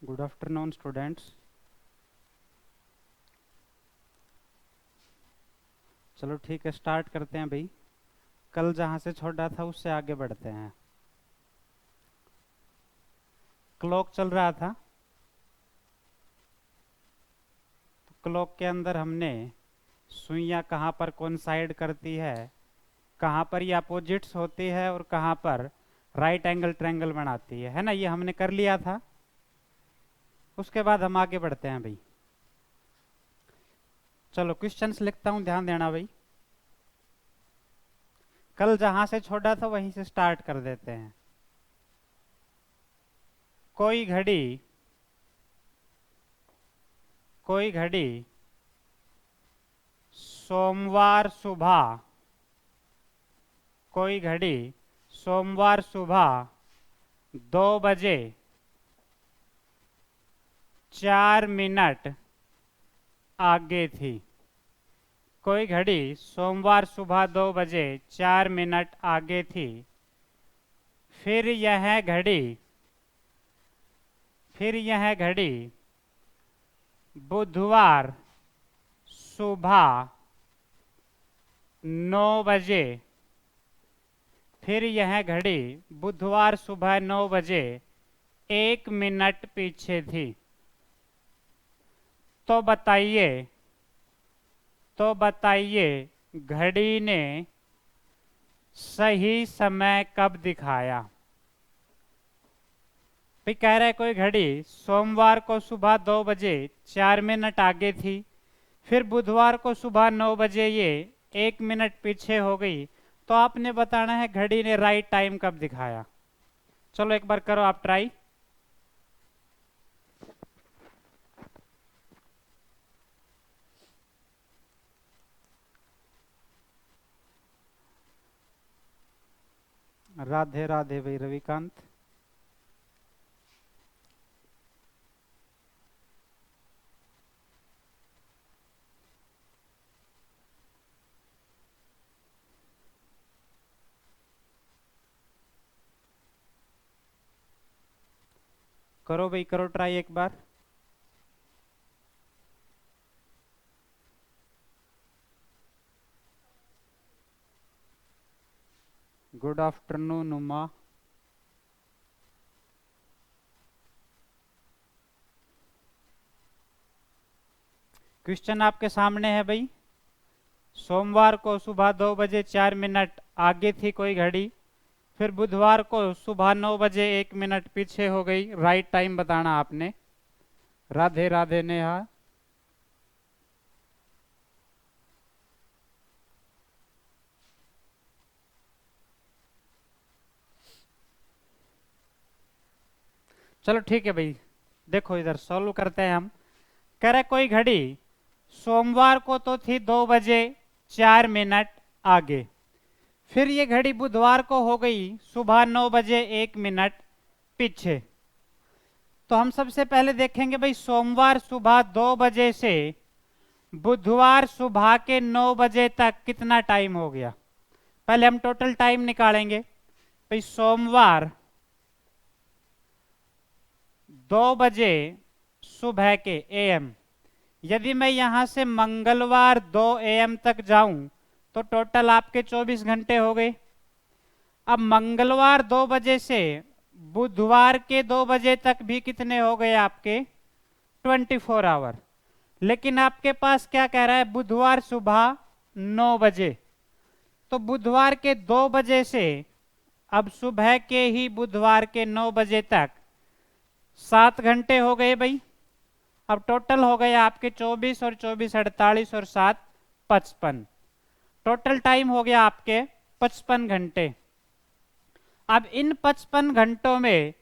Good afternoon students. चलो ठीक है, स्टार्ट करते हैं भाई। कल जहाँ से छोड़ा था उससे आगे बढ़ते हैं। क्लॉक चल रहा था, तो क्लॉक के अंदर हमने सुइयाँ कहाँ पर कोइंसाइड करती है, कहाँ पर ये अपोजिट्स होती है और कहाँ पर राइट एंगल ट्रायंगल बनाती है ना, ये हमने कर लिया था। उसके बाद हम आगे बढ़ते हैं भाई। चलो क्वेश्चंस लिखता हूँ, ध्यान देना भाई। कल जहाँ से छोड़ा था वहीं से स्टार्ट कर देते हैं। कोई घड़ी सोमवार सुबह कोई घड़ी सोमवार सुबह 2 बजे 4 मिनट आगे थी। कोई घड़ी सोमवार सुबह 2 बजे 4 मिनट आगे थी। फिर यह घड़ी बुधवार सुबह 9 बजे फिर यह घड़ी बुधवार सुबह 9 बजे 1 मिनट पीछे थी। तो बताइए घड़ी ने सही समय कब दिखाया। भाई कह रहा है कोई घड़ी सोमवार को सुबह 2 बजे 4 मिनट आगे थी, फिर बुधवार को सुबह 9 बजे ये 1 मिनट पीछे हो गई। तो आपने बताना है घड़ी ने राइट टाइम कब दिखाया। चलो एक बार करो आप ट्राई। राधे राधे भाई रविकांत। करो भाई, करो ट्राई एक बार। Good afternoon Uma. क्वेश्चन आपके सामने है भाई। सोमवार को सुबह 2 बजे 4 मिनट आगे थी कोई घड़ी, फिर बुधवार को सुबह 9 बजे 1 मिनट पीछे हो गई। राइट टाइम बताना आपने। राधे राधे नेहा। चलो ठीक है भाई, देखो इधर सॉल्व करते हैं हम। कह रहे कोई घड़ी सोमवार को तो थी 2 बजे 4 मिनट आगे, फिर ये घड़ी बुधवार को हो गई सुबह 9 बजे 1 मिनट पीछे। तो हम सबसे पहले देखेंगे भाई सोमवार सुबह 2 बजे से बुधवार सुबह के 9 बजे तक कितना टाइम हो गया। पहले हम टोटल टाइम निकालेंगे भाई। सोमवार 2 बजे सुबह के AM, यदि मैं यहां से मंगलवार 2 AM तक जाऊं तो टोटल आपके 24 घंटे हो गए। अब मंगलवार 2 बजे से बुधवार के 2 बजे तक भी कितने हो गए आपके 24 आवर। लेकिन आपके पास क्या कह रहा है, बुधवार सुबह 9 बजे। तो बुधवार के 2 बजे से अब सुबह के ही बुधवार के 9 बजे तक 7 घंटे हो गए भाई। अब टोटल हो गए आपके 24 और 24 48 और 7 55। टोटल टाइम हो गया आपके 55 घंटे। अब इन 55 घंटों में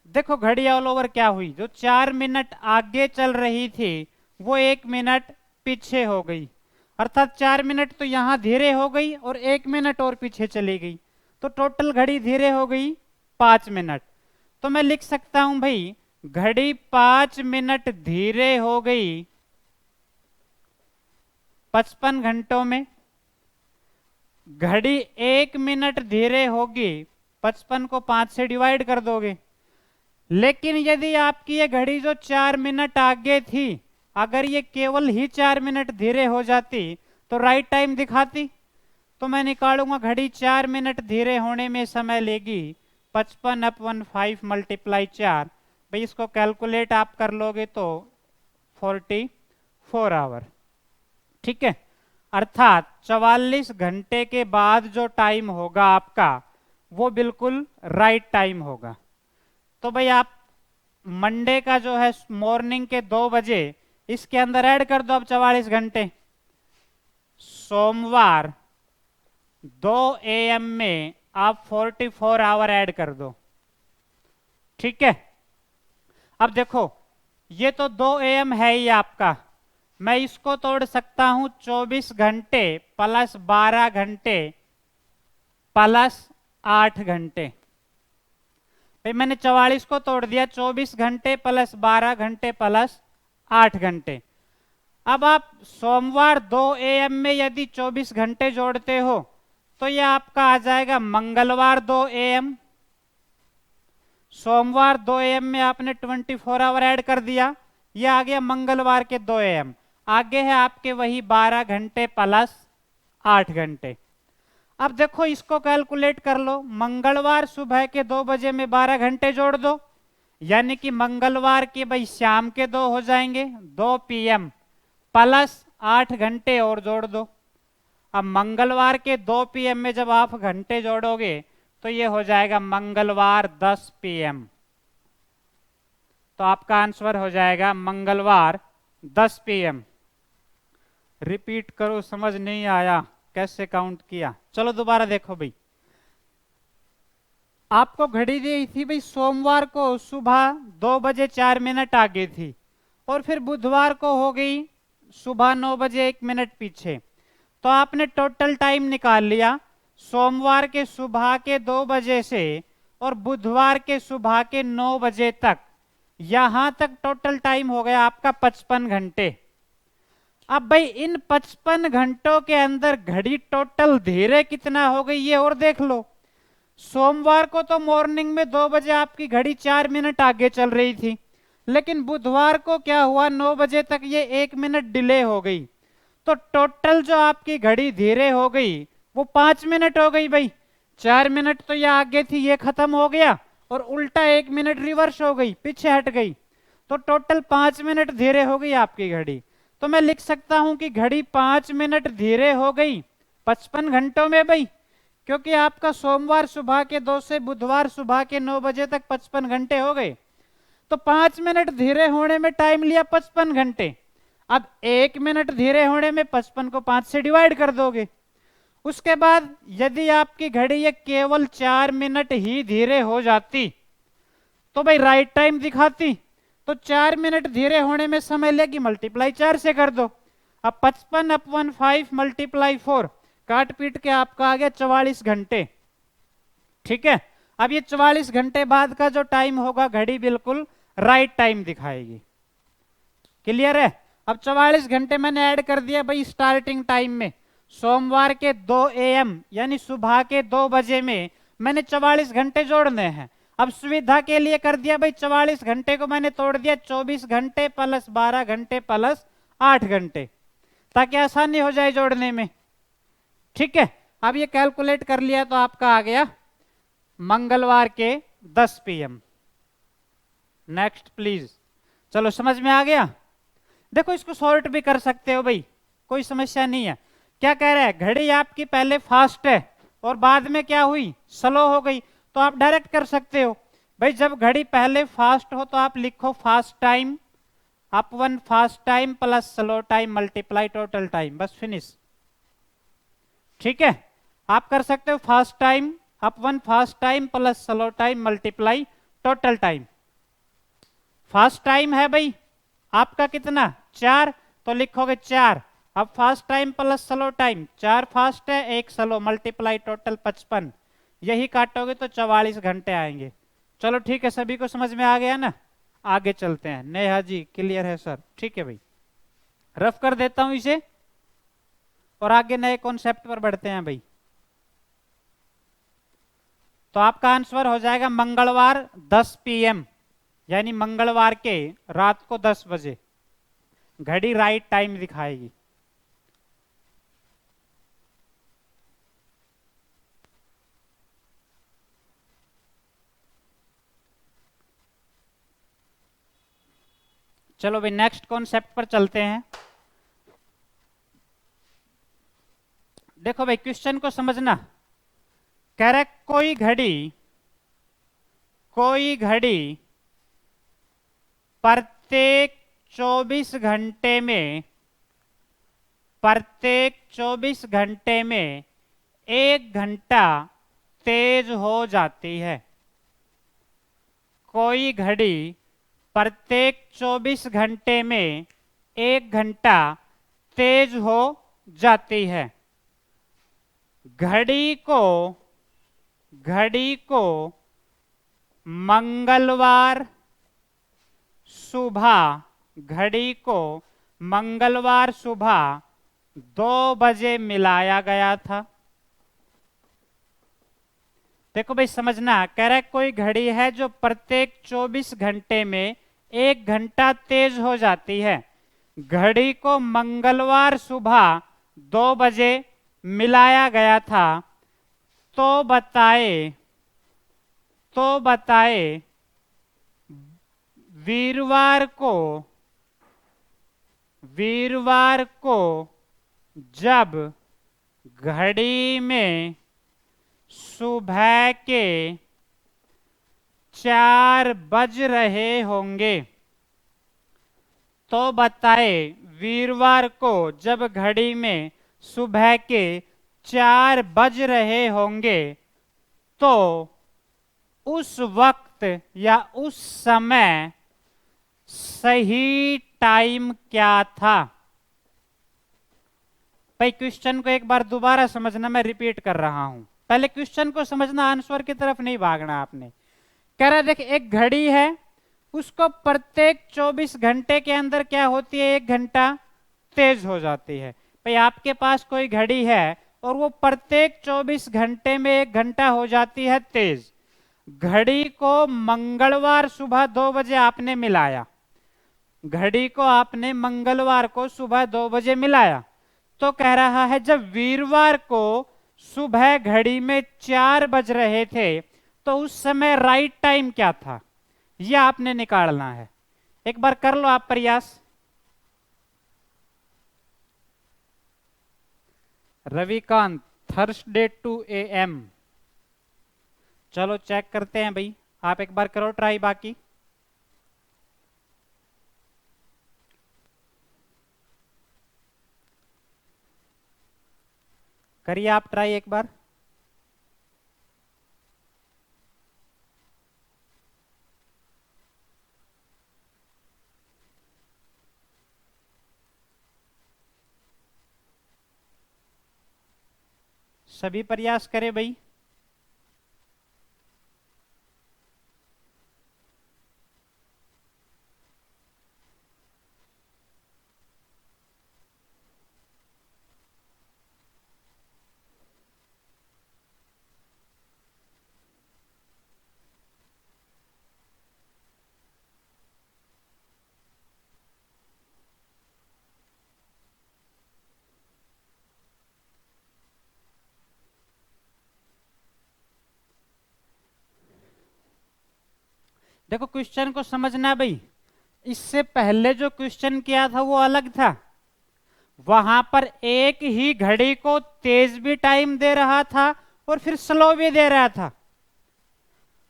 देखो घड़ी ऑल ओवर क्या हुई, जो 4 मिनट आगे चल रही थी वो 1 मिनट पीछे हो गई। अर्थात 4 मिनट तो यहां धीरे हो गई और 1 मिनट और पीछे चली गई। तो टोटल घड़ी धीरे हो गई 5 मिनट। तो मैं लिख सकता हूं भाई घड़ी 5 मिनट धीरे हो गई 55 घंटों में। घड़ी 1 मिनट धीरे होगी, 55 को 5 से डिवाइड कर दोगे, लेकिन यदि आपकी ये घड़ी जो 4 मिनट आगे थी, अगर ये केवल ही 4 मिनट धीरे हो जाती तो राइट टाइम दिखाती। तो मैं निकालूंगा घड़ी 4 मिनट धीरे होने में समय लेगी 55/5 मल्टीप्लाई 4। भाई इसको कैलकुलेट आप कर लोगे तो 44 आवर। ठीक है, अर्थात 44 घंटे के बाद जो टाइम होगा आपका वो बिल्कुल राइट टाइम होगा। तो भाई आप मंडे का जो है मॉर्निंग के 2 बजे इसके अंदर ऐड कर दो अब 44 घंटे। सोमवार 2 AM में आप 44 आवर ऐड कर दो। ठीक है, अब देखो ये तो 2 AM है ही आपका, मैं इसको तोड़ सकता हूं 24 घंटे प्लस 12 घंटे प्लस 8 घंटे। भाई मैंने 44 को तोड़ दिया, 24 घंटे प्लस 12 घंटे प्लस 8 घंटे। अब आप सोमवार 2 AM में यदि 24 घंटे जोड़ते हो तो यह आपका आ जाएगा मंगलवार 2 AM। सोमवार 2 AM में आपने 24 आवर ऐड कर दिया, यह आ गया मंगलवार के 2 AM। आगे है आपके वही 12 घंटे प्लस 8 घंटे। अब देखो इसको कैलकुलेट कर लो, मंगलवार सुबह के 2 बजे में 12 घंटे जोड़ दो, यानी कि मंगलवार के भाई शाम के 2 हो जाएंगे 2 PM प्लस 8 घंटे और जोड़ दो। अब मंगलवार के 2 PM में जब आप घंटे जोड़ोगे तो ये हो जाएगा मंगलवार 10 PM। तो आपका आंसर हो जाएगा मंगलवार 10 PM। रिपीट करो, समझ नहीं आया कैसे काउंट किया। चलो दोबारा देखो भाई, आपको घड़ी दी थी भाई सोमवार को सुबह 2 बजे 4 मिनट आगे थी, और फिर बुधवार को हो गई सुबह 9 बजे 1 मिनट पीछे। तो आपने टोटल टाइम निकाल लिया सोमवार के सुबह के 2 बजे से और बुधवार के सुबह के 9 बजे तक, यहां तक टोटल टाइम हो गया आपका 55 घंटे। अब भाई इन 55 घंटों के अंदर घड़ी टोटल धीरे कितना हो गई ये और देख लो। सोमवार को तो मॉर्निंग में 2 बजे आपकी घड़ी 4 मिनट आगे चल रही थी, लेकिन बुधवार को क्या हुआ 9 बजे तक ये 1 मिनट डिले हो गई। तो टोटल जो आपकी घड़ी धीरे हो गई वो 5 मिनट हो गई भाई। 4 मिनट तो ये आगे थी, ये खत्म हो गया, और उल्टा 1 मिनट रिवर्स हो गई, पीछे हट गई। तो टोटल 5 मिनट धीरे हो गई आपकी घड़ी। तो मैं लिख सकता हूं कि घड़ी 5 मिनट धीरे हो गई 55 घंटों में भाई, क्योंकि आपका सोमवार सुबह के 2 से बुधवार सुबह के 9 बजे तक 55 घंटे हो गए। तो 5 मिनट धीरे होने में टाइम लिया 55 घंटे। अब 1 मिनट धीरे होने में 55 को 5 से डिवाइड कर दोगे। उसके बाद यदि आपकी घड़ी ये केवल 4 मिनट ही धीरे हो जाती तो भाई राइट टाइम दिखाती। तो 4 मिनट धीरे होने में समय लेगी, मल्टीप्लाई 4 से कर दो। अब 55/5 मल्टीप्लाई 4, काट पीट के आपका आ गया 44 घंटे। ठीक है, अब ये 44 घंटे बाद का जो टाइम होगा घड़ी बिल्कुल राइट टाइम दिखाएगी। क्लियर है? अब 44 घंटे मैंने ऐड कर दिया भाई स्टार्टिंग टाइम में। सोमवार के 2 AM यानी सुबह के 2 बजे में मैंने 44 घंटे जोड़ने हैं। अब सुविधा के लिए कर दिया भाई 44 घंटे को मैंने तोड़ दिया 24 घंटे प्लस 12 घंटे प्लस 8 घंटे, ताकि आसानी हो जाए जोड़ने में। ठीक है, अब ये कैलकुलेट कर लिया तो आपका आ गया मंगलवार के 10 PM। Next please. चलो समझ में आ गया? देखो इसको सॉर्ट भी कर सकते हो भाई, कोई समस्या नहीं है। क्या कह रहा है, घड़ी आपकी पहले फास्ट है और बाद में क्या हुई, स्लो हो गई। तो आप डायरेक्ट कर सकते हो भाई, जब घड़ी पहले फास्ट हो तो आप लिखो fast time upon fast time plus slow time multiply total time, बस फिनिश। ठीक है, आप कर सकते हो fast time upon fast time plus slow time multiply total time. Fast time है भाई आपका कितना 4, तो लिखोगे 4। अब fast time plus slow time, 4 fast है 1 स्लो, मल्टीप्लाई टोटल 55, यही काटोगे तो 44 घंटे आएंगे। चलो ठीक है, सभी को समझ में आ गया ना? आगे चलते हैं। नेहा जी क्लियर है सर? ठीक है भाई, रफ कर देता हूं इसे और आगे नए कॉन्सेप्ट पर बढ़ते हैं भाई। तो आपका आंसर हो जाएगा मंगलवार 10 PM। यानी मंगलवार के रात को 10 बजे घड़ी राइट टाइम दिखाएगी। चलो भाई नेक्स्ट कॉन्सेप्ट पर चलते हैं। देखो भाई क्वेश्चन को समझना। कह रहा है कोई घड़ी प्रत्येक 24 घंटे में 1 घंटा तेज हो जाती है। कोई घड़ी प्रत्येक 24 घंटे में 1 घंटा तेज हो जाती है। घड़ी को मंगलवार सुबह 2 बजे मिलाया गया था। देखो भाई समझना, कह रहा है कोई घड़ी है जो प्रत्येक 24 घंटे में 1 घंटा तेज हो जाती है। घड़ी को मंगलवार सुबह 2 बजे मिलाया गया था। तो बताए वीरवार को जब घड़ी में सुबह के 4 बज रहे होंगे। तो बताए वीरवार को जब घड़ी में सुबह के 4 बज रहे होंगे तो उस वक्त या उस समय सही टाइम क्या था। भाई क्वेश्चन को एक बार दोबारा समझना, मैं रिपीट कर रहा हूं। पहले क्वेश्चन को समझना, आंसर की तरफ नहीं भागना आपने। कह रहा देख एक घड़ी है, उसको प्रत्येक 24 घंटे के अंदर क्या होती है, 1 घंटा तेज हो जाती है। भाई आपके पास कोई घड़ी है और वो प्रत्येक 24 घंटे में 1 घंटा हो जाती है तेज। घड़ी को मंगलवार सुबह 2 बजे आपने मिलाया। घड़ी को आपने मंगलवार को सुबह 2 बजे मिलाया। तो कह रहा है जब वीरवार को सुबह घड़ी में 4 बज रहे थे तो उस समय राइट टाइम क्या था, यह आपने निकालना है। एक बार कर लो आप प्रयास। Ravikant, Thursday 2 AM। चलो चेक करते हैं भाई, आप एक बार करो ट्राई। बाकी करिए आप ट्राई एक बार। सभी प्रयास करें भाई। देखो क्वेश्चन को समझना भाई। इससे पहले जो क्वेश्चन किया था वो अलग था। वहां पर एक ही घड़ी को तेज भी टाइम दे रहा था और फिर स्लो भी दे रहा था।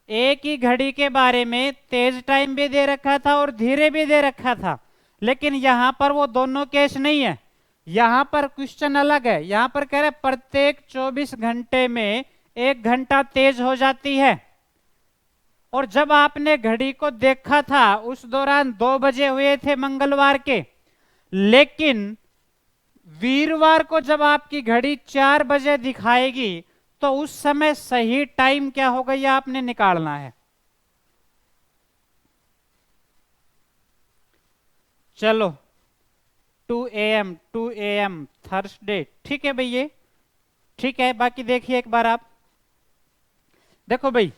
एक ही घड़ी के बारे में तेज टाइम भी दे रखा था और धीरे भी दे रखा था। लेकिन यहां पर वो दोनों केस नहीं है। यहां पर क्वेश्चन अलग है। यहां पर कह रहे प्रत्येक 24 घंटे में 1 घंटा तेज हो जाती है। और जब आपने घड़ी को देखा था उस दौरान 2 बजे हुए थे मंगलवार के। लेकिन वीरवार को जब आपकी घड़ी 4 बजे दिखाएगी तो उस समय सही टाइम क्या होगा, यह आपने निकालना है। चलो 2 AM थर्सडे, ठीक है भाई, ये ठीक है। बाकी देखिए एक बार आप। देखो भाई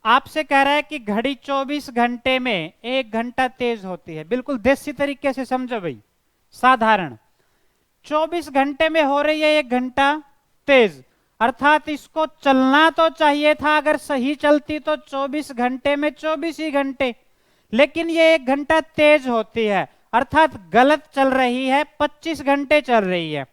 आपसे कह रहा है कि घड़ी 24 घंटे में 1 घंटा तेज होती है। बिल्कुल देसी तरीके से समझो भाई, साधारण। 24 घंटे में हो रही है 1 घंटा तेज, अर्थात इसको चलना तो चाहिए था, अगर सही चलती तो 24 घंटे में 24 ही घंटे, लेकिन ये 1 घंटा तेज होती है, अर्थात गलत चल रही है, 25 घंटे चल रही है।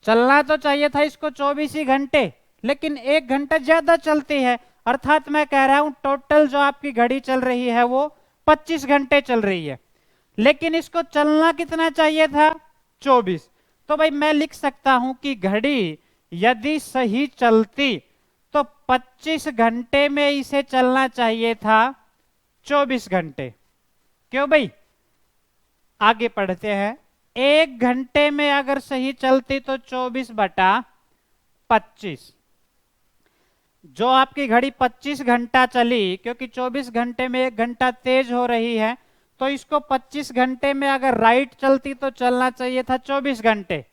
चलना तो चाहिए था इसको 24 ही घंटे, लेकिन 1 घंटा ज्यादा चलती है, अर्थात मैं कह रहा हूं टोटल जो आपकी घड़ी चल रही है वो 25 घंटे चल रही है, लेकिन इसको चलना कितना चाहिए था? 24। तो भाई मैं लिख सकता हूं कि घड़ी यदि सही चलती तो 25 घंटे में इसे चलना चाहिए था 24 घंटे। क्यों भाई? आगे पढ़ते हैं। 1 घंटे में अगर सही चलती तो 24/25। जो आपकी घड़ी 25 घंटा चली, क्योंकि 24 घंटे में 1 घंटा तेज हो रही है, तो इसको 25 घंटे में अगर राइट चलती तो चलना चाहिए था 24 घंटे।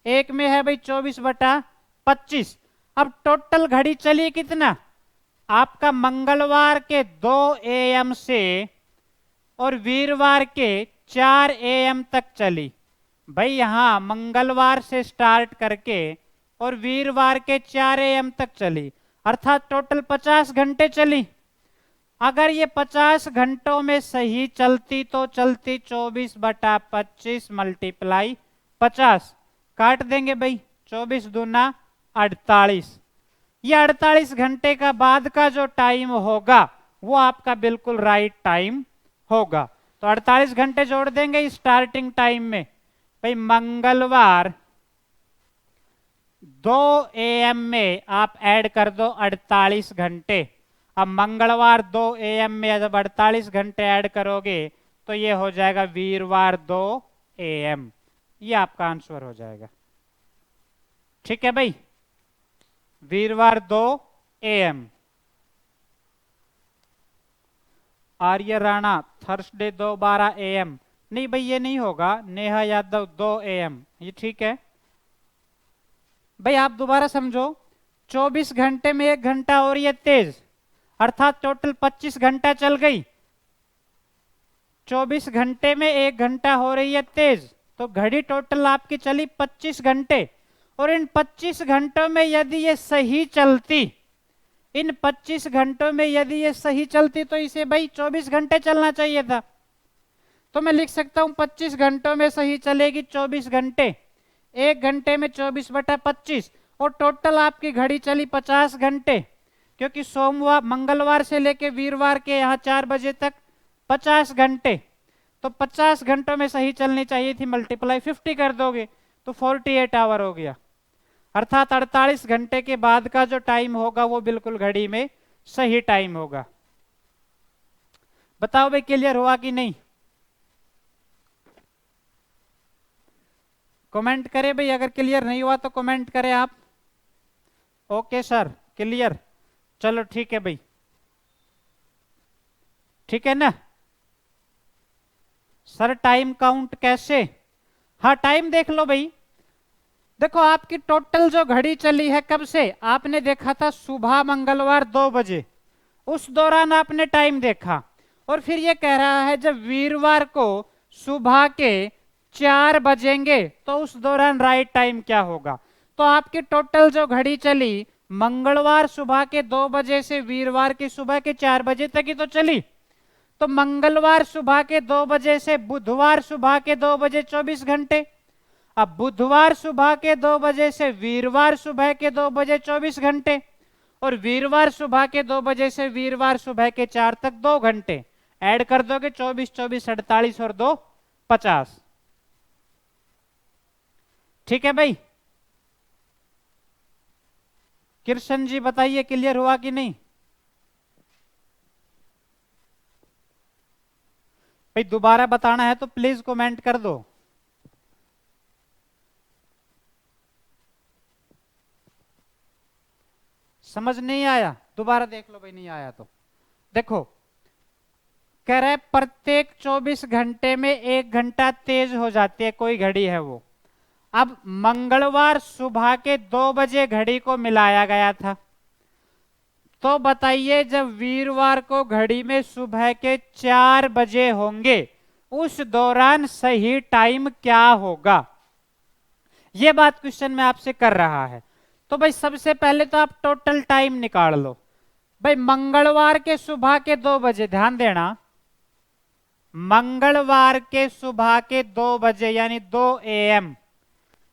एक में है भाई 24/25। अब टोटल घड़ी चली कितना? आपका मंगलवार के 2 AM से और वीरवार के 4 AM तक चली। भाई यहां मंगलवार से स्टार्ट करके और वीरवार के 4 AM तक चली, अर्थात टोटल 50 घंटे चली। अगर ये 50 घंटों में सही चलती तो चलती 24/25 मल्टीप्लाई 50, काट देंगे भाई, 24 दूना 48। ये 48 घंटे का बाद का जो टाइम होगा वो आपका बिल्कुल राइट टाइम होगा। तो 48 घंटे जोड़ देंगे स्टार्टिंग टाइम में। भाई मंगलवार 2 AM में आप ऐड कर दो 48 घंटे। अब मंगलवार 2 AM में जब 48 घंटे ऐड करोगे तो ये हो जाएगा वीरवार 2 AM। ये आपका आंसर हो जाएगा। ठीक है भाई, वीरवार 2 AM। Arya Rana Thursday 2:12 AM। नहीं भाई ये नहीं होगा। नेहा यादव 2 AM, ये ठीक है भाई। आप दोबारा समझो, 24 घंटे में 1 घंटा और ये तेज, अर्थात टोटल 25 घंटा चल गई। 24 घंटे में 1 घंटा हो रही है तेज, तो घड़ी टोटल आपकी चली 25 घंटे। और इन 25 घंटों में यदि ये सही चलती, इन 25 घंटों में यदि ये सही चलती तो इसे भाई 24 घंटे चलना चाहिए था। तो मैं लिख सकता हूं 25 घंटों में सही चलेगी 24 घंटे, 1 घंटे में 24/25, और टोटल आपकी घड़ी चली 50 घंटे, क्योंकि सोमवार मंगलवार से लेके वीरवार के यहाँ 4 बजे तक 50 घंटे। तो 50 घंटों में सही चलनी चाहिए थी, मल्टीप्लाई 50 कर दोगे तो 48 आवर हो गया, अर्थात 48 घंटे के बाद का जो टाइम होगा वो बिल्कुल घड़ी में सही टाइम होगा। बताओ भाई क्लियर हुआ कि नहीं? कमेंट करें भाई, अगर क्लियर नहीं हुआ तो कमेंट करें आप। ओके सर क्लियर, चलो ठीक है भाई, ठीक है ना सर। टाइम काउंट कैसे? हाँ टाइम देख लो भाई। देखो आपकी टोटल जो घड़ी चली है कब से, आपने देखा था सुबह मंगलवार 2 बजे, उस दौरान आपने टाइम देखा, और फिर ये कह रहा है जब वीरवार को सुबह के 4 बजेंगे तो उस दौरान राइट टाइम क्या होगा। तो आपकी टोटल जो घड़ी चली मंगलवार सुबह के 2 बजे से वीरवार की सुबह के 4 बजे तक ही तो चली। तो मंगलवार सुबह के 2 बजे से बुधवार सुबह के 2 बजे 24 घंटे। अब बुधवार सुबह के 2 बजे से वीरवार सुबह के 2 बजे 24 घंटे, और वीरवार सुबह के 2 बजे से वीरवार सुबह के 4 तक 2 घंटे। ऐड कर दोगे 24 24 48 और 2 50। ठीक है भाई, कृष्ण जी बताइए क्लियर हुआ कि नहीं? भाई दोबारा बताना है तो प्लीज कमेंट कर दो। समझ नहीं आया दोबारा देख लो भाई, नहीं आया तो देखो। कह रहे प्रत्येक 24 घंटे में 1 घंटा तेज हो जाती है, कोई घड़ी है वो। अब मंगलवार सुबह के 2 बजे घड़ी को मिलाया गया था, तो बताइए जब वीरवार को घड़ी में सुबह के 4 बजे होंगे उस दौरान सही टाइम क्या होगा? यह बात क्वेश्चन में आपसे कर रहा है। तो भाई सबसे पहले तो आप टोटल टाइम निकाल लो। भाई मंगलवार के सुबह के 2 बजे, ध्यान देना, मंगलवार के सुबह के 2 बजे यानी 2 AM,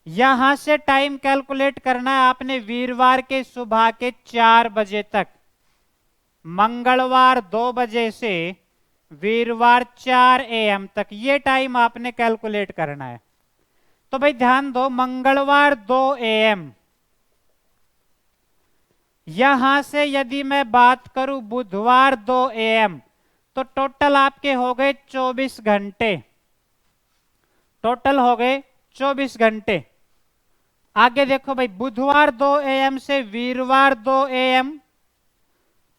यहां से टाइम कैलकुलेट करना है आपने वीरवार के सुबह के 4 बजे तक। मंगलवार 2 बजे से वीरवार 4 AM तक ये टाइम आपने कैलकुलेट करना है। तो भाई ध्यान दो, मंगलवार 2 AM, यहां से यदि मैं बात करूं बुधवार 2 AM, तो टोटल आपके हो गए 24 घंटे, टोटल हो गए 24 घंटे। आगे देखो भाई, बुधवार 2 AM से वीरवार 2 AM,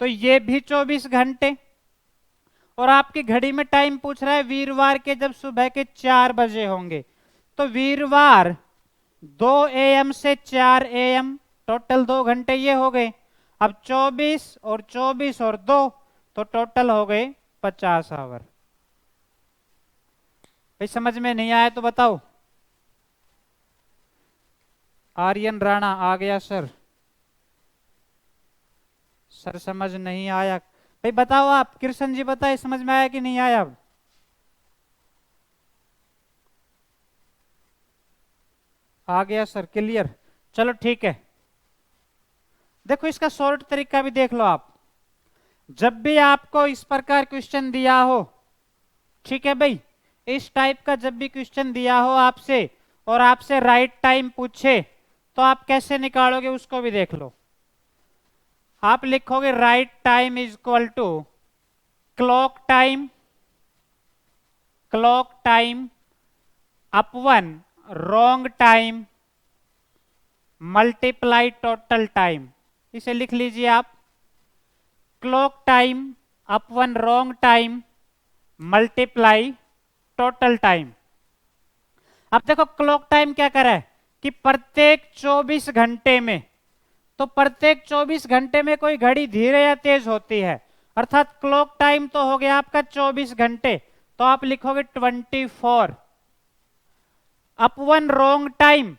तो ये भी 24 घंटे। और आपकी घड़ी में टाइम पूछ रहा है वीरवार के जब सुबह के 4 बजे होंगे, तो वीरवार 2 AM से 4 AM, टोटल 2 घंटे ये हो गए। अब 24 और 24 और 2, तो टोटल हो गए 50 आवर। भाई समझ में नहीं आया तो बताओ। आर्यन राणा आ गया सर। सर समझ नहीं आया, भाई बताओ आप। कृष्ण जी बताए समझ में आया कि नहीं आया? अब आ गया सर, क्लियर। चलो ठीक है, देखो इसका शॉर्ट तरीका भी देख लो आप। जब भी आपको इस प्रकार क्वेश्चन दिया हो, ठीक है भाई, इस टाइप का जब भी क्वेश्चन दिया हो आपसे और आपसे राइट टाइम पूछे, तो आप कैसे निकालोगे उसको भी देख लो। आप लिखोगे right time is equal to clock time, clock time upon wrong time multiply total time. इसे लिख लीजिए आप, clock time upon wrong time multiply total time. अब देखो क्लॉक टाइम क्या करा है कि प्रत्येक 24 घंटे में, तो प्रत्येक 24 घंटे में कोई घड़ी धीरे या तेज होती है, अर्थात क्लॉक टाइम तो हो गया आपका 24 घंटे, तो आप लिखोगे 24 upon wrong time.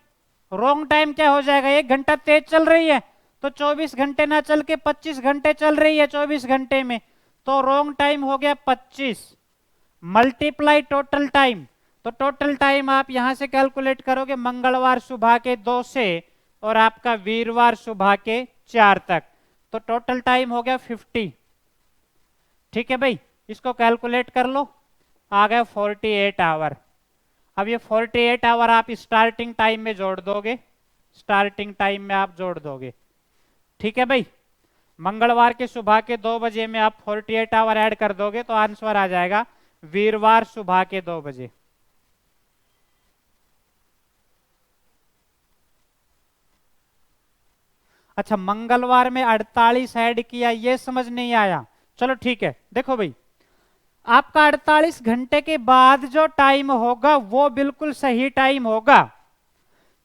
Wrong time क्या हो जाएगा, 1 घंटा तेज चल रही है, तो 24 घंटे ना चल के 25 घंटे चल रही है 24 घंटे में, तो रॉन्ग टाइम हो गया 25 मल्टीप्लाई टोटल टाइम। तो टोटल टाइम आप यहां से कैलकुलेट करोगे मंगलवार सुबह के 2 से और आपका वीरवार सुबह के 4 तक, तो टोटल टाइम हो गया 50। ठीक है भाई, इसको कैलकुलेट कर लो, आ गया 48 आवर। अब ये 48 आवर आप स्टार्टिंग टाइम में जोड़ दोगे, स्टार्टिंग टाइम में आप जोड़ दोगे। ठीक है भाई, मंगलवार के सुबह के 2 बजे में आप 48 आवर ऐड कर दोगे तो आंसर आ जाएगा वीरवार सुबह के 2 बजे। अच्छा, मंगलवार में 48 ऐड किया, ये समझ नहीं आया। चलो ठीक है, देखो भाई, आपका 48 घंटे के बाद जो टाइम होगा वो बिल्कुल सही टाइम होगा,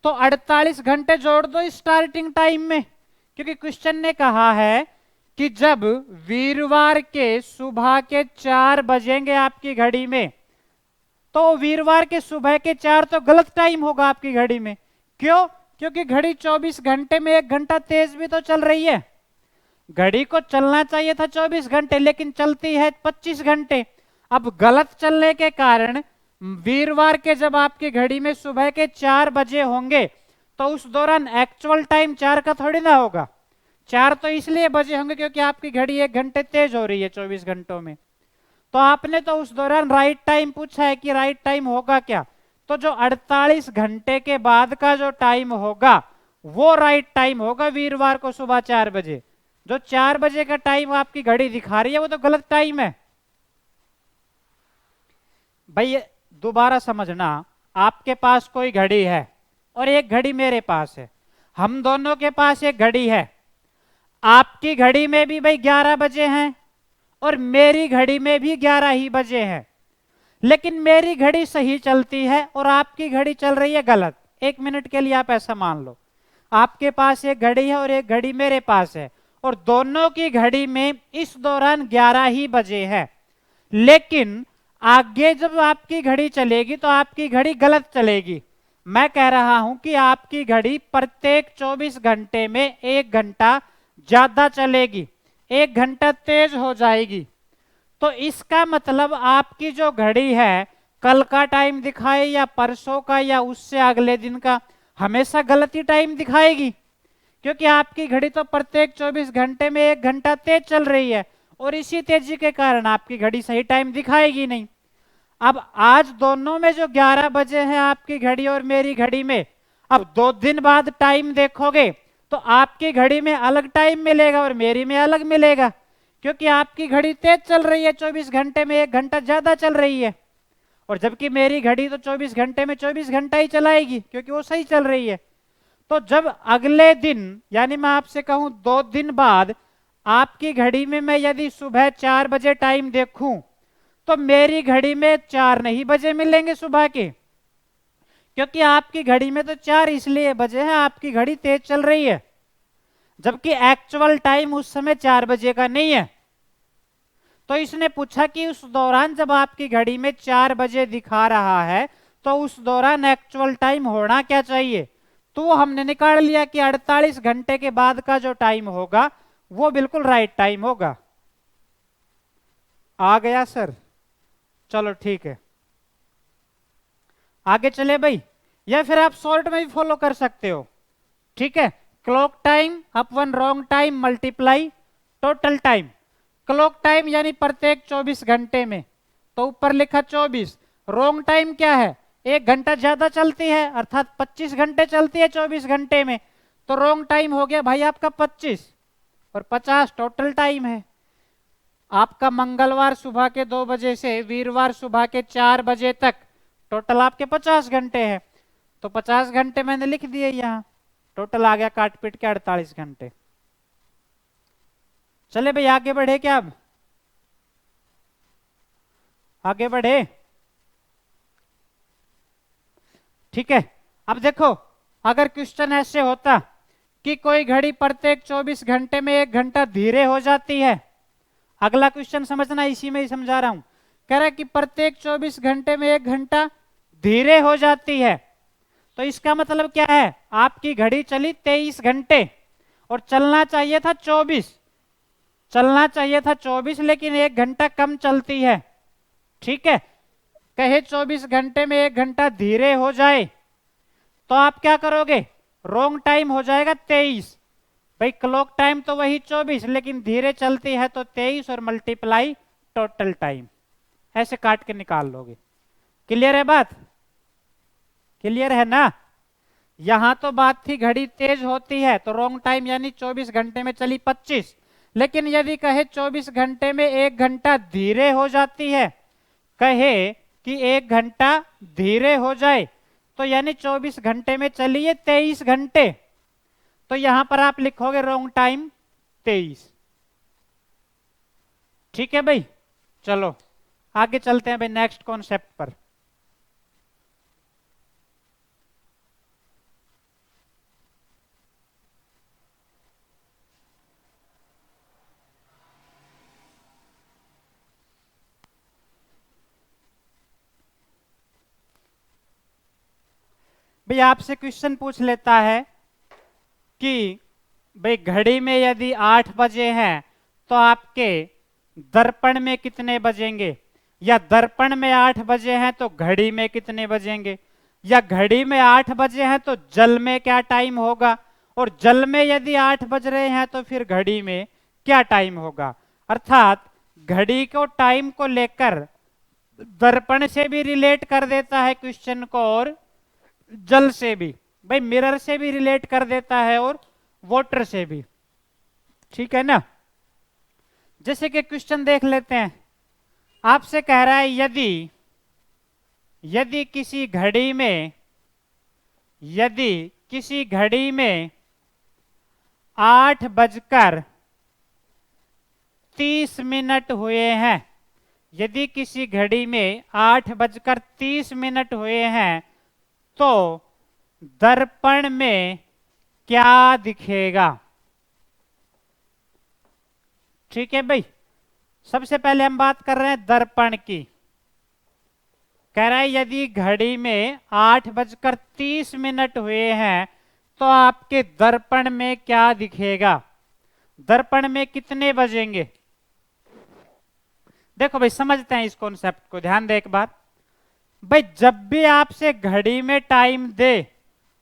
तो 48 घंटे जोड़ दो स्टार्टिंग टाइम में, क्योंकि क्वेश्चन ने कहा है कि जब वीरवार के सुबह के 4 बजेंगे आपकी घड़ी में, तो वीरवार के सुबह के 4 तो गलत टाइम होगा आपकी घड़ी में। क्यों? क्योंकि घड़ी 24 घंटे में 1 घंटा तेज भी तो चल रही है। घड़ी को चलना चाहिए था 24 घंटे, लेकिन चलती है 25 घंटे। अब गलत चलने के कारण वीरवार के जब आपकी घड़ी में सुबह के 4 बजे होंगे, तो उस दौरान एक्चुअल टाइम 4 का थोड़ी ना होगा। 4 तो इसलिए बजे होंगे क्योंकि आपकी घड़ी 1 घंटे तेज हो रही है 24 घंटों में। तो आपने तो उस दौरान राइट टाइम पूछा है कि राइट टाइम होगा क्या, तो जो 48 घंटे के बाद का जो टाइम होगा वो राइट टाइम होगा वीरवार को सुबह 4 बजे। जो 4 बजे का टाइम आपकी घड़ी दिखा रही है वो तो गलत टाइम है। भाई दोबारा समझना, आपके पास कोई घड़ी है और एक घड़ी मेरे पास है, हम दोनों के पास एक घड़ी है। आपकी घड़ी में भी भाई 11 बजे हैं और मेरी घड़ी में भी 11 ही बजे हैं, लेकिन मेरी घड़ी सही चलती है और आपकी घड़ी चल रही है गलत। 1 मिनट के लिए आप ऐसा मान लो, आपके पास एक घड़ी है और एक घड़ी मेरे पास है, और दोनों की घड़ी में इस दौरान 11 ही बजे है। लेकिन आगे जब आपकी घड़ी चलेगी तो आपकी घड़ी गलत चलेगी। मैं कह रहा हूं कि आपकी घड़ी प्रत्येक 24 घंटे में 1 घंटा ज्यादा चलेगी, 1 घंटा तेज हो जाएगी। तो इसका मतलब आपकी जो घड़ी है कल का टाइम दिखाए या परसों का या उससे अगले दिन का, हमेशा गलत ही टाइम दिखाएगी, क्योंकि आपकी घड़ी तो प्रत्येक 24 घंटे में 1 घंटा तेज चल रही है और इसी तेजी के कारण आपकी घड़ी सही टाइम दिखाएगी नहीं। अब आज दोनों में जो 11 बजे हैं आपकी घड़ी और मेरी घड़ी में, अब 2 दिन बाद टाइम देखोगे तो आपकी घड़ी में अलग टाइम मिलेगा और मेरी में अलग मिलेगा, क्योंकि आपकी घड़ी तेज चल रही है, 24 घंटे में 1 घंटा ज्यादा चल रही है, और जबकि मेरी घड़ी तो 24 घंटे में 24 घंटा ही चलाएगी क्योंकि वो सही चल रही है। तो जब अगले दिन, यानी मैं आपसे कहूं 2 दिन बाद आपकी घड़ी में मैं यदि सुबह 4 बजे टाइम देखूं तो मेरी घड़ी में 4 नहीं बजे मिलेंगे सुबह के, क्योंकि आपकी घड़ी में तो 4 इसलिए बजे हैं, आपकी घड़ी तेज चल रही है, जबकि एक्चुअल टाइम उस समय 4 बजे का नहीं है। तो इसने पूछा कि उस दौरान जब आपकी घड़ी में 4 बजे दिखा रहा है तो उस दौरान एक्चुअल टाइम होना क्या चाहिए। तो हमने निकाल लिया कि 48 घंटे के बाद का जो टाइम होगा वो बिल्कुल राइट टाइम होगा। आ गया सर? चलो ठीक है, आगे चले भाई, या फिर आप शॉर्ट में भी फॉलो कर सकते हो। ठीक है, clock time upon wrong time multiply total time. Clock time यानी प्रत्येक 24 घंटे में, तो ऊपर लिखा 24। रॉन्ग टाइम क्या है? 1 घंटा ज्यादा चलती है, अर्थात 25 घंटे चलती है 24 घंटे में, तो रॉन्ग टाइम हो गया भाई आपका 25, और 50 टोटल टाइम है। आपका मंगलवार सुबह के 2 बजे से वीरवार सुबह के 4 बजे तक टोटल आपके 50 घंटे हैं, तो 50 घंटे मैंने लिख दिए यहाँ, टोटल आ गया काट पीट के 48 घंटे। चले भाई आगे बढ़े क्या? अब आगे बढ़े? ठीक है, अब देखो, अगर क्वेश्चन ऐसे होता कि कोई घड़ी प्रत्येक 24 घंटे में 1 घंटा धीरे हो जाती है, अगला क्वेश्चन समझना, इसी में ही समझा रहा हूं। कह रहा है कि प्रत्येक 24 घंटे में 1 घंटा धीरे हो जाती है, तो इसका मतलब क्या है? आपकी घड़ी चली 23 घंटे और चलना चाहिए था 24, चलना चाहिए था 24, लेकिन 1 घंटा कम चलती है। ठीक है, कहे 24 घंटे में 1 घंटा धीरे हो जाए तो आप क्या करोगे? रॉन्ग टाइम हो जाएगा 23। भाई क्लॉक टाइम तो वही 24, लेकिन धीरे चलती है तो 23 और मल्टीप्लाई टोटल टाइम, ऐसे काट के निकाल लोगे। क्लियर है बात? क्लियर है ना? यहां तो बात थी घड़ी तेज होती है तो रॉन्ग टाइम यानी 24 घंटे में चली 25, लेकिन यदि कहे 24 घंटे में 1 घंटा धीरे हो जाती है, कहे कि 1 घंटा धीरे हो जाए, तो यानी 24 घंटे में चलिए 23 घंटे, तो यहां पर आप लिखोगे रॉन्ग टाइम 23। ठीक है भाई, चलो आगे चलते हैं भाई नेक्स्ट कॉन्सेप्ट पर। भाई आपसे क्वेश्चन पूछ लेता है कि भाई घड़ी में यदि 8 बजे हैं तो आपके दर्पण में कितने बजेंगे, या दर्पण में 8 बजे हैं तो घड़ी में कितने बजेंगे, या घड़ी में 8 बजे हैं तो जल में क्या टाइम होगा, और जल में यदि 8 बज रहे हैं तो फिर घड़ी में क्या टाइम होगा। अर्थात घड़ी को टाइम को लेकर दर्पण से भी रिलेट कर देता है क्वेश्चन को, और जल से भी, भाई मिरर से भी रिलेट कर देता है और वाटर से भी। ठीक है ना? जैसे कि क्वेश्चन देख लेते हैं, आपसे कह रहा है यदि किसी घड़ी में 8:30 हुए हैं, यदि किसी घड़ी में 8:30 हुए हैं तो दर्पण में क्या दिखेगा। ठीक है भाई। सबसे पहले हम बात कर रहे हैं दर्पण की। कह रहा है यदि घड़ी में 8:30 हुए हैं तो आपके दर्पण में क्या दिखेगा, दर्पण में कितने बजेंगे। देखो भाई समझते हैं इस कॉन्सेप्ट को, ध्यान दे एक बार। भाई जब भी आपसे घड़ी में टाइम दे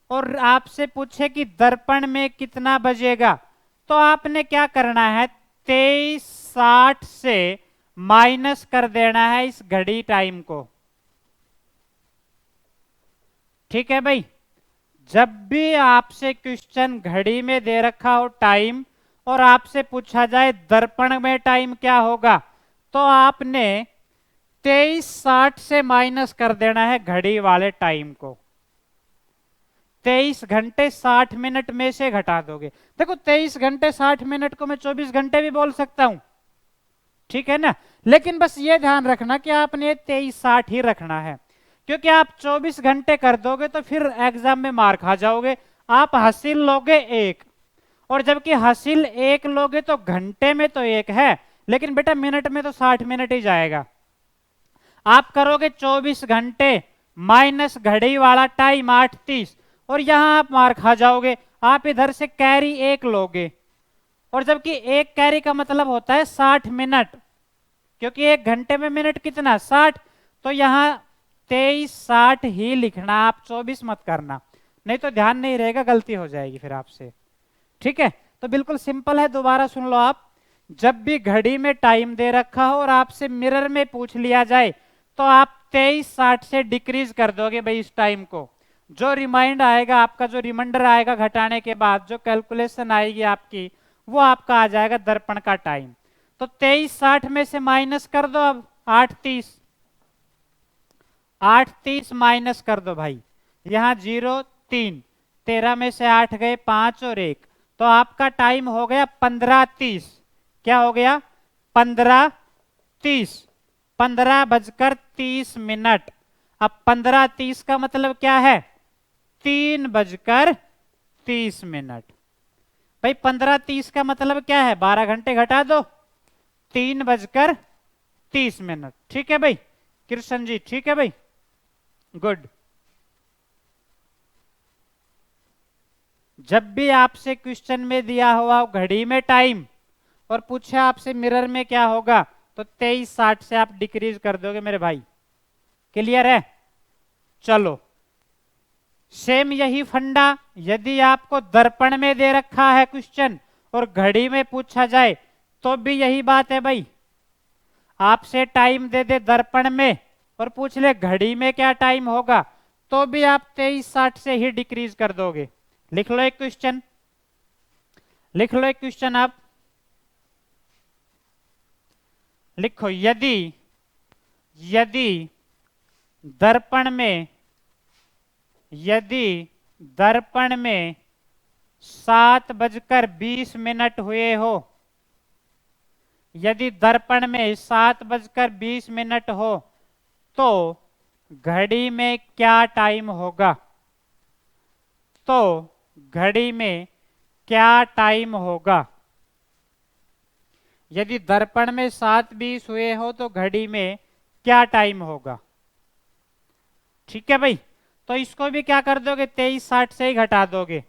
और आपसे पूछे कि दर्पण में कितना बजेगा, तो आपने क्या करना है, 23:60 से माइनस कर देना है इस घड़ी टाइम को। ठीक है भाई। जब भी आपसे क्वेश्चन घड़ी में दे रखा हो टाइम और आपसे पूछा जाए दर्पण में टाइम क्या होगा, तो आपने 23:60 से माइनस कर देना है घड़ी वाले टाइम को। 23 घंटे 60 मिनट में से घटा दोगे। देखो 23 घंटे 60 मिनट को मैं 24 घंटे भी बोल सकता हूं, ठीक है ना। लेकिन बस ये ध्यान रखना कि आपने 23:60 ही रखना है, क्योंकि आप 24 घंटे कर दोगे तो फिर एग्जाम में मार खा जाओगे। आप हासिल लोगे 1, और जबकि हासिल 1 लोगे तो घंटे में तो 1 है, लेकिन बेटा मिनट में तो 60 मिनट ही जाएगा। आप करोगे 24 घंटे माइनस घड़ी वाला टाइम 8:30, और यहां आप मार खा जाओगे। आप इधर से कैरी 1 लोगे, और जबकि 1 कैरी का मतलब होता है 60 मिनट, क्योंकि 1 घंटे में मिनट कितना 60, तो यहां 23:60 ही लिखना, आप 24 मत करना, नहीं तो ध्यान नहीं रहेगा, गलती हो जाएगी फिर आपसे। ठीक है, तो बिल्कुल सिंपल है, दोबारा सुन लो आप। जब भी घड़ी में टाइम दे रखा हो और आपसे मिरर में पूछ लिया जाए, तो आप 23:60 से डिक्रीज कर दोगे भाई इस टाइम को। जो रिमाइंड आएगा आपका, जो रिमाइंडर आएगा घटाने के बाद, जो कैलकुलेशन आएगी आपकी, वो आपका आ जाएगा दर्पण का टाइम। तो 23:60 में से माइनस कर दो अब 8:30, 8:30 माइनस कर दो भाई, यहां 0 3, 13 में से 8 गए 5 और 1, तो आपका टाइम हो गया 15:30। क्या हो गया 15:30, 15:30। अब 15:30 का मतलब क्या है, 3:30। भाई 15:30 का मतलब क्या है, 12 घंटे घटा दो, 3:30। ठीक है भाई कृष्ण जी, ठीक है भाई, गुड। जब भी आपसे क्वेश्चन में दिया हुआ घड़ी में टाइम और पूछा आपसे मिरर में क्या होगा, तो 23:60 से आप डिक्रीज कर दोगे मेरे भाई। क्लियर है। चलो सेम यही फंडा यदि आपको दर्पण में दे रखा है क्वेश्चन और घड़ी में पूछा जाए, तो भी यही बात है भाई। आपसे टाइम दे दे दर्पण में और पूछ ले घड़ी में क्या टाइम होगा, तो भी आप 23:60 से ही डिक्रीज कर दोगे। लिख लो एक क्वेश्चन, लिख लो एक क्वेश्चन आप लिखो। यदि यदि दर्पण में 7:20 हुए हो, यदि दर्पण में 7:20 हो, तो घड़ी में क्या टाइम होगा, तो घड़ी में क्या टाइम होगा। यदि दर्पण में 7:20 हुए हो तो घड़ी में क्या टाइम होगा। ठीक है भाई, तो इसको भी क्या कर दोगे, 23:60 से ही घटा दोगे।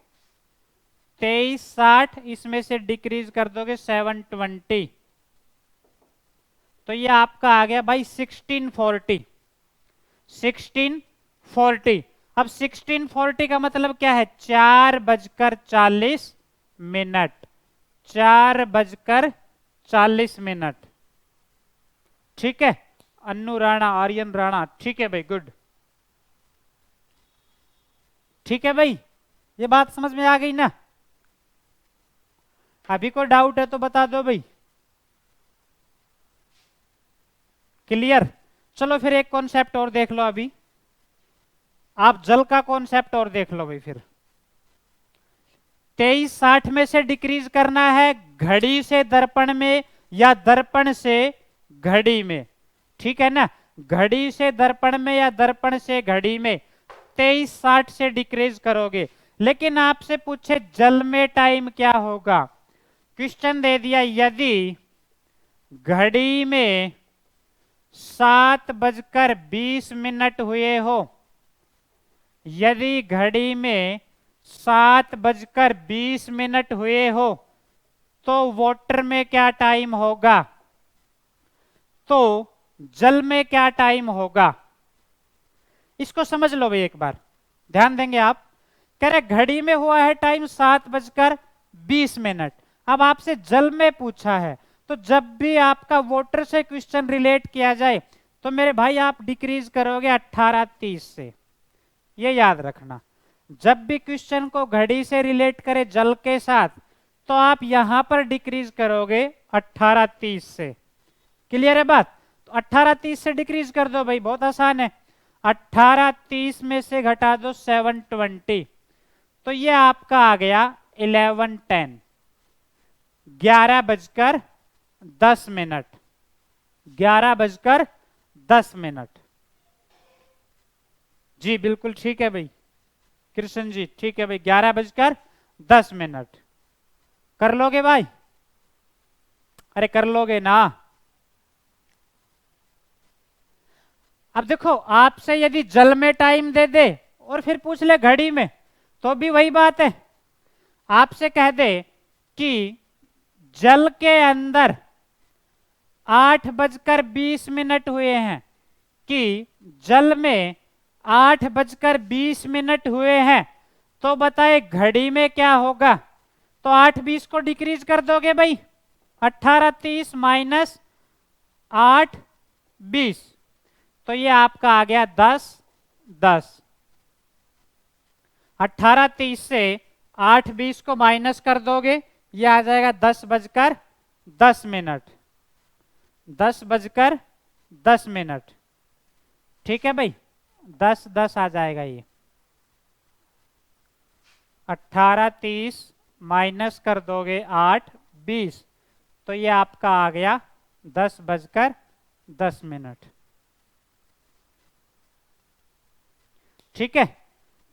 23:60 इसमें से डिक्रीज कर दोगे 7:20, तो ये आपका आ गया भाई 16:40। 16:40। अब 16:40 का मतलब क्या है, 4:40। 4:40। ठीक है, अन्नू राणा, आर्यन राणा, ठीक है भाई, गुड। ठीक है भाई, ये बात समझ में आ गई ना। अभी कोई डाउट है तो बता दो भाई। क्लियर। चलो फिर एक कॉन्सेप्ट और देख लो, अभी आप जल का कॉन्सेप्ट और देख लो भाई। फिर 23:60 में से डिक्रीज करना है घड़ी से दर्पण में या दर्पण से घड़ी में, ठीक है ना। घड़ी से दर्पण में या दर्पण से घड़ी में 23:60 से डिक्रीज करोगे। लेकिन आपसे पूछे जल में टाइम क्या होगा, क्वेश्चन दे दिया यदि घड़ी में 7:20 हुए हो, यदि घड़ी में 7:20 हुए हो तो वाटर में क्या टाइम होगा, तो जल में क्या टाइम होगा। इसको समझ लो भाई, एक बार ध्यान देंगे आप। कह रहे घड़ी में हुआ है टाइम 7:20। अब आपसे जल में पूछा है, तो जब भी आपका वाटर से क्वेश्चन रिलेट किया जाए तो मेरे भाई आप डिक्रीज करोगे 18:30 से, ये याद रखना। जब भी क्वेश्चन को घड़ी से रिलेट करे जल के साथ तो आप यहां पर डिक्रीज करोगे 18:30 से। क्लियर है बात? तो 18:30 से डिक्रीज कर दो भाई, बहुत आसान है। 18:30 में से घटा दो 7:20, तो ये आपका आ गया 11:10, 11:10। 11:10। जी बिल्कुल ठीक है भाई कृष्ण जी, ठीक है भाई, 11:10। कर लोगे भाई? अरे कर लोगे ना? अब देखो, आपसे यदि जल में टाइम दे दे और फिर पूछ ले घड़ी में, तो भी वही बात है। आपसे कह दे कि जल के अंदर 8:20 हुए हैं, कि जल में 8:20 हुए हैं, तो बताए घड़ी में क्या होगा। तो 8:20 को डिक्रीज कर दोगे भाई, 18:30 माइनस 8:20, तो ये आपका आ गया 10:10। 18:30 से 8:20 को माइनस कर दोगे, ये आ जाएगा 10:10। 10:10। ठीक है भाई, 10:10 आ जाएगा ये। 18:30 माइनस कर दोगे 8:20, तो ये आपका आ गया 10:10। ठीक है,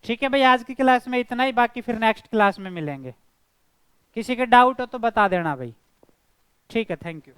ठीक है भाई, आज की क्लास में इतना ही, बाकी फिर नेक्स्ट क्लास में मिलेंगे। किसी के डाउट हो तो बता देना भाई। ठीक है, थैंक यू।